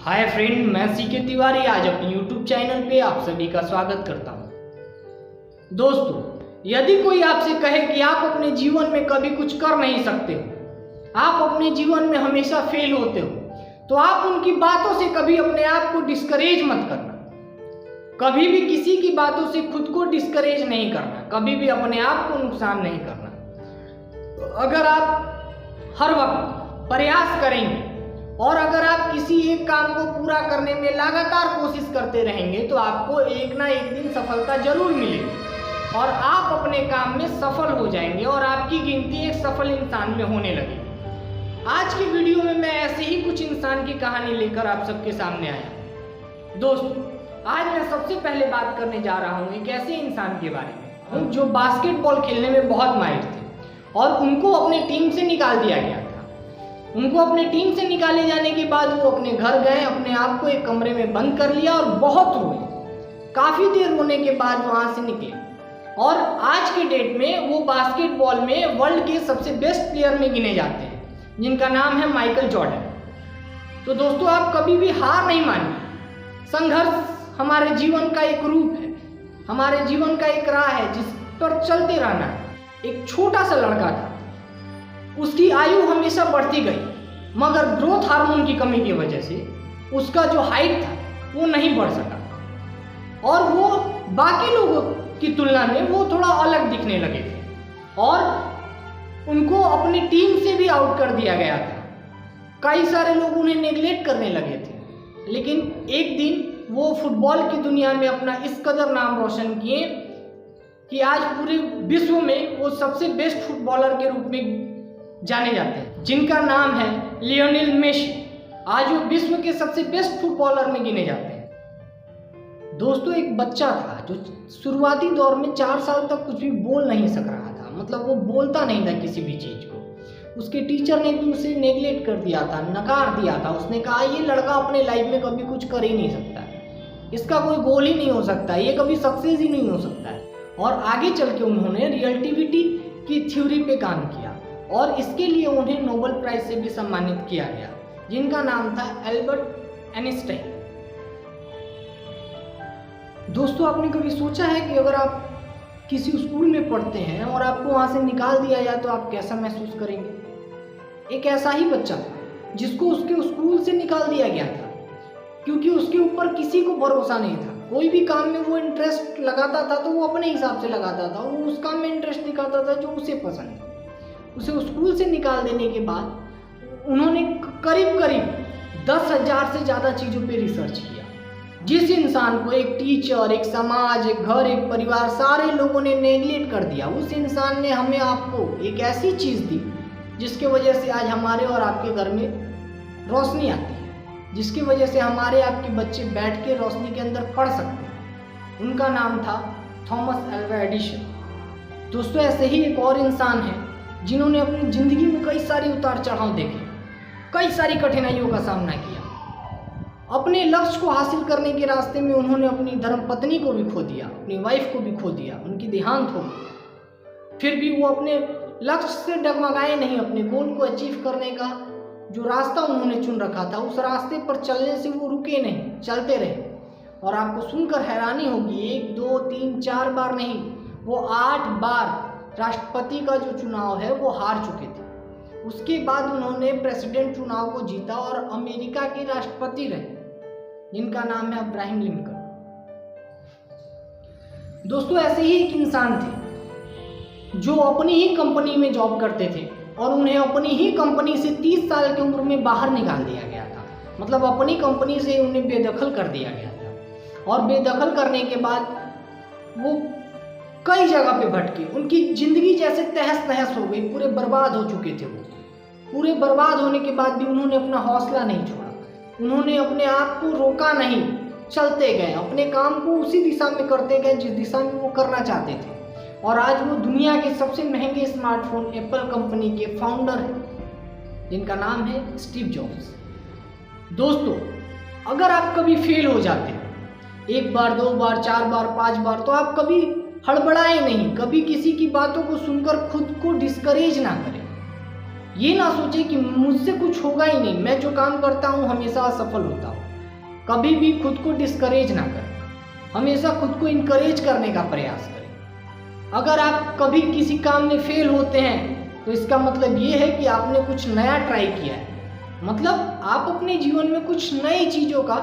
Hi friend, मैं C K Tiwari आज अपने यूट्यूब चैनल पे आप सभी का स्वागत करता हूँ। दोस्तों, यदि कोई आपसे कहे कि आप अपने जीवन में कभी कुछ कर नहीं सकते हो, आप अपने जीवन में हमेशा फेल होते हो, तो आप उनकी बातों से कभी अपने आप को डिस्करेज मत करना। कभी भी किसी की बातों से खुद को डिस्करेज नहीं करना, कभी भी अपने आप को नुकसान नहीं करना। अगर आप हर वक्त प्रयास करेंगे और अगर आप किसी एक काम को पूरा करने में लगातार कोशिश करते रहेंगे तो आपको एक ना एक दिन सफलता जरूर मिलेगी और आप अपने काम में सफल हो जाएंगे और आपकी गिनती एक सफल इंसान में होने लगेगी। आज की वीडियो में मैं ऐसे ही कुछ इंसान की कहानी लेकर आप सबके सामने आया। दोस्तों, आज मैं सबसे पहले बात करने जा रहा हूँ एक ऐसे इंसान के बारे में जो बास्केटबॉल खेलने में बहुत माहिर थे और उनको अपने टीम से निकाल दिया गया था। उनको अपने टीम से निकाले जाने के बाद वो अपने घर गए, अपने आप को एक कमरे में बंद कर लिया और बहुत रोए। काफ़ी देर रोने के बाद वहाँ से निकले और आज के डेट में वो बास्केटबॉल में वर्ल्ड के सबसे बेस्ट प्लेयर में गिने जाते हैं, जिनका नाम है माइकल जॉर्डन। तो दोस्तों, आप कभी भी हार नहीं मानिए। संघर्ष हमारे जीवन का एक रूप है, हमारे जीवन का एक राह है जिस पर चलते रहना है। एक छोटा सा लड़का था, उसकी आयु हमेशा बढ़ती गई, मगर ग्रोथ हार्मोन की कमी की वजह से उसका जो हाइट था वो नहीं बढ़ सका और वो बाकी लोगों की तुलना में वो थोड़ा अलग दिखने लगे थे और उनको अपनी टीम से भी आउट कर दिया गया था। कई सारे लोग उन्हें नेग्लेक्ट करने लगे थे, लेकिन एक दिन वो फुटबॉल की दुनिया में अपना इस कदर नाम रोशन किए कि आज पूरे विश्व में वो सबसे बेस्ट फुटबॉलर के रूप में जाने जाते हैं, जिनका नाम है लियोनेल मेसी। आज वो विश्व के सबसे बेस्ट फुटबॉलर में गिने जाते हैं। दोस्तों, एक बच्चा था जो शुरुआती दौर में 4 साल तक कुछ भी बोल नहीं सक रहा था, मतलब वो बोलता नहीं था किसी भी चीज़ को। उसके टीचर ने भी उसे नेग्लेक्ट कर दिया था, नकार दिया था। उसने कहा ये लड़का अपने लाइफ में कभी कुछ कर ही नहीं सकता, इसका कोई गोल ही नहीं हो सकता, ये कभी सक्सेस ही नहीं हो सकता है। और आगे चल के उन्होंने रिलेटिविटी की थ्योरी पे काम किया और इसके लिए उन्हें नोबेल प्राइज से भी सम्मानित किया गया, जिनका नाम था एल्बर्ट आइंस्टाइन। दोस्तों, आपने कभी सोचा है कि अगर आप किसी स्कूल में पढ़ते हैं और आपको वहां से निकाल दिया जाए तो आप कैसा महसूस करेंगे? एक ऐसा ही बच्चा था जिसको उसके स्कूल से निकाल दिया गया था क्योंकि उसके ऊपर किसी को भरोसा नहीं था। कोई भी काम में वो इंटरेस्ट लगाता था तो वो अपने हिसाब से लगाता था, वो उस काम में इंटरेस्ट दिखाता था जो उसे पसंद था। उसे स्कूल से निकाल देने के बाद उन्होंने करीब 10,000 से ज़्यादा चीज़ों पे रिसर्च किया। जिस इंसान को एक टीचर, एक समाज, एक घर, एक परिवार, सारे लोगों ने नेग्लेक्ट कर दिया, उस इंसान ने हमें आपको एक ऐसी चीज़ दी जिसके वजह से आज हमारे और आपके घर में रोशनी आती है, जिसकी वजह से हमारे आपके बच्चे बैठ के रोशनी के अंदर पढ़ सकते हैं। उनका नाम था थॉमस अल्वा एडिसन। दोस्तों, ऐसे ही एक और इंसान है जिन्होंने अपनी ज़िंदगी में कई सारे उतार चढ़ाव देखे, कई सारी कठिनाइयों का सामना किया। अपने लक्ष्य को हासिल करने के रास्ते में उन्होंने अपनी धर्मपत्नी को भी खो दिया, अपनी वाइफ को भी खो दिया, उनकी देहांत हो गई। फिर भी वो अपने लक्ष्य से डगमगाए नहीं। अपने गोल को अचीव करने का जो रास्ता उन्होंने चुन रखा था, उस रास्ते पर चलने से वो रुके नहीं, चलते रहे। और आपको सुनकर हैरानी होगी, 1, 2, 3, 4 बार नहीं, वो 8 बार राष्ट्रपति का जो चुनाव है वो हार चुके थे। उसके बाद उन्होंने प्रेसिडेंट चुनाव को जीता और अमेरिका के राष्ट्रपति रहे, जिनका नाम है अब्राहम लिंकन। दोस्तों, ऐसे ही एक इंसान थे जो अपनी ही कंपनी में जॉब करते थे और उन्हें अपनी ही कंपनी से 30 साल की उम्र में बाहर निकाल दिया गया था। मतलब अपनी कंपनी से उन्हें बेदखल कर दिया गया था और बेदखल करने के बाद वो कई जगह पे भटके। उनकी ज़िंदगी जैसे तहस नहस हो गई, पूरे बर्बाद हो चुके थे वो। पूरे बर्बाद होने के बाद भी उन्होंने अपना हौसला नहीं छोड़ा, उन्होंने अपने आप को रोका नहीं, चलते गए, अपने काम को उसी दिशा में करते गए जिस दिशा में वो करना चाहते थे। और आज वो दुनिया के सबसे महंगे स्मार्टफोन एप्पल कंपनी के फाउंडर हैं, जिनका नाम है स्टीव जॉब्स। दोस्तों, अगर आप कभी फेल हो जाते हैं 1 बार, 2 बार, 4 बार, 5 बार, तो आप कभी हड़बड़ाए नहीं, कभी किसी की बातों को सुनकर खुद को डिस्करेज ना करें। ये ना सोचे कि मुझसे कुछ होगा ही नहीं, मैं जो काम करता हूँ हमेशा असफल होता हूँ। कभी भी खुद को डिस्करेज ना करें, हमेशा खुद को इनकरेज करने का प्रयास करें। अगर आप कभी किसी काम में फेल होते हैं तो इसका मतलब ये है कि आपने कुछ नया ट्राई किया है, मतलब आप अपने जीवन में कुछ नई चीज़ों का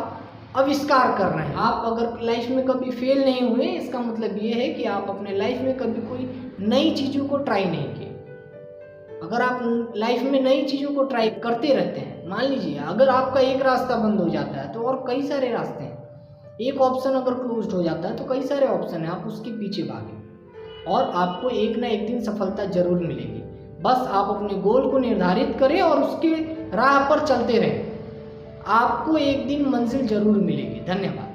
आविष्कार कर रहे हैं। आप अगर लाइफ में कभी फेल नहीं हुए, इसका मतलब ये है कि आप अपने लाइफ में कभी कोई नई चीज़ों को ट्राई नहीं किए। अगर आप लाइफ में नई चीज़ों को ट्राई करते रहते हैं, मान लीजिए अगर आपका एक रास्ता बंद हो जाता है तो और कई सारे रास्ते हैं। एक ऑप्शन अगर क्लोज्ड हो जाता है तो कई सारे ऑप्शन है, आप उसके पीछे भागें और आपको एक ना एक दिन सफलता जरूर मिलेगी। बस आप अपने गोल को निर्धारित करें और उसके राह पर चलते रहें, आपको एक दिन मंजिल जरूर मिलेगी। धन्यवाद।